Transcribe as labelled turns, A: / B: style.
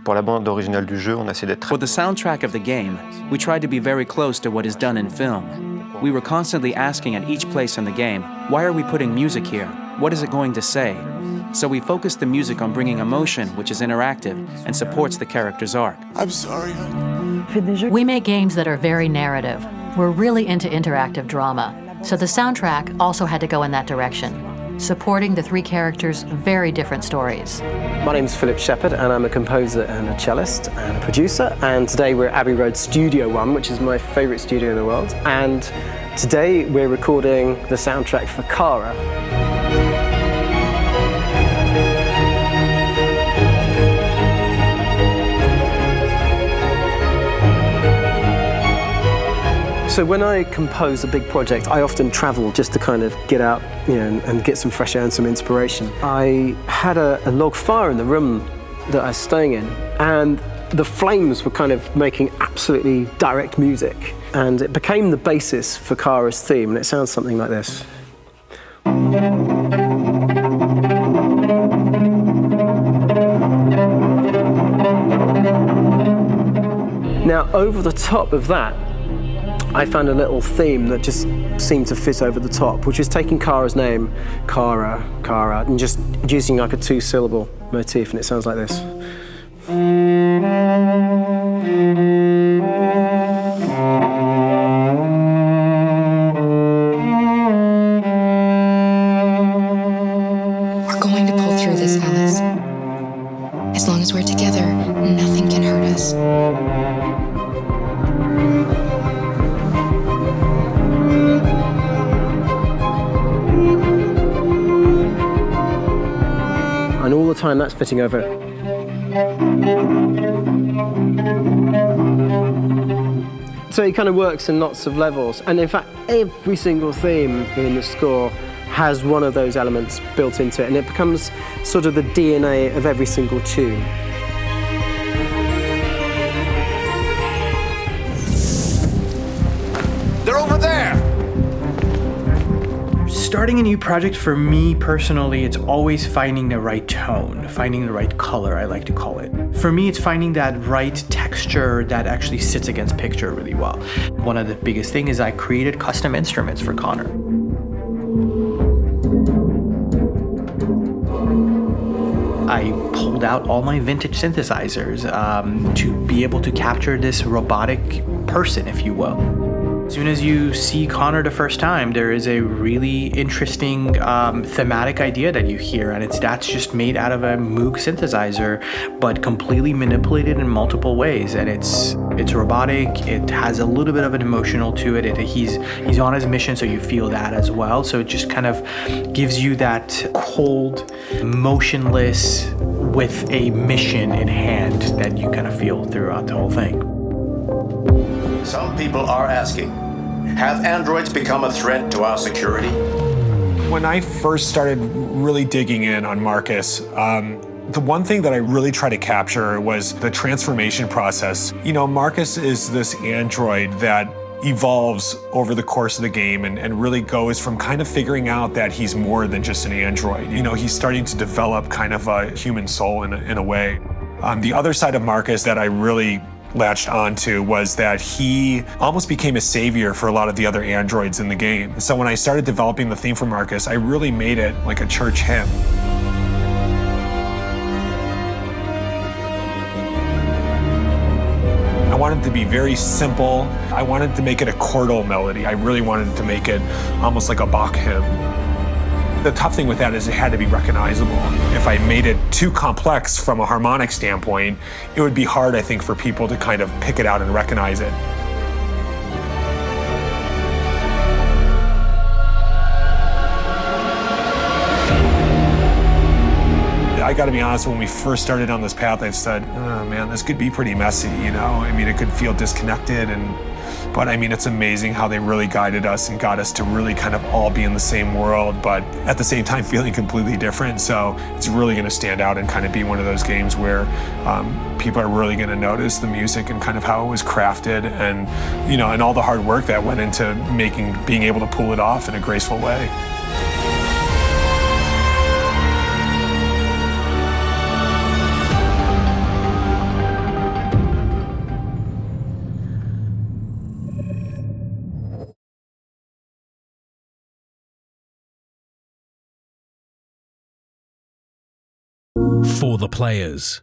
A: Pour la bande originale du jeu, on a essayé d'être
B: For the soundtrack of the game, we tried to be very close to what is done in film. We were constantly asking at each place in the game, why are we putting music here? What is it going to say? So we focused the music on bringing emotion, which is interactive, and supports the character's arc.
C: I'm sorry.
D: We make games that are very narrative. We're really into interactive drama, so the soundtrack also had to go in that direction, supporting the three characters' very different stories.
E: My name's Philip Shepherd, and I'm a composer and a cellist and a producer, and today we're at Abbey Road Studio One, which is my favourite studio in the world, and today we're recording the soundtrack for Kara. So when I compose a big project, I often travel just to kind of get out, and get some fresh air and some inspiration. I had a log fire in the room that I was staying in, and the flames were kind of making absolutely direct music, and it became the basis for Kara's theme, and it sounds something like this. Now, over the top of that, I found a little theme that just seemed to fit over the top, which is taking Kara's name, Kara, and just using like a two-syllable motif, and it sounds like this.
F: We're going to pull through this, Alice. As long as we're together, nothing can hurt us.
E: And all the time that's fitting over. So it kind of works in lots of levels, and in fact every single theme in the score has one of those elements built into it, and it becomes sort of the DNA of every single tune.
C: They're over there!
G: Starting a new project for me personally, it's always finding the right tone, finding the right color, I like to call it. For me, it's finding that right texture that actually sits against picture really well. One of the biggest things is I created custom instruments for Connor. I pulled out all my vintage synthesizers to be able to capture this robotic person, if you will. As soon as you see Connor the first time, there is a really interesting thematic idea that you hear, and that's just made out of a Moog synthesizer, but completely manipulated in multiple ways. And it's robotic. It has a little bit of an emotional to it. He's on his mission, so you feel that as well. So it just kind of gives you that cold, motionless, with a mission in hand that you kind of feel throughout the whole thing.
H: Some people are asking, have androids become a threat to our security?
C: When I first started really digging in on Marcus, the one thing that I really tried to capture was the transformation process. Marcus is this android that evolves over the course of the game and really goes from kind of figuring out that he's more than just an android. He's starting to develop kind of a human soul in a way. The other side of Marcus that I really latched onto was that he almost became a savior for a lot of the other androids in the game. So when I started developing the theme for Marcus, I really made it like a church hymn. I wanted it to be very simple. I wanted to make it a chordal melody. I really wanted to make it almost like a Bach hymn. The tough thing with that is it had to be recognizable. If I made it too complex from a harmonic standpoint, it would be hard, I think, for people to kind of pick it out and recognize it. I gotta be honest, when we first started on this path, I said, oh man, this could be pretty messy, it could feel disconnected, but it's amazing how they really guided us and got us to really kind of all be in the same world, but at the same time feeling completely different. So it's really gonna stand out and kind of be one of those games where people are really gonna notice the music and kind of how it was crafted and, and all the hard work that went into being able to pull it off in a graceful way.
I: For the players.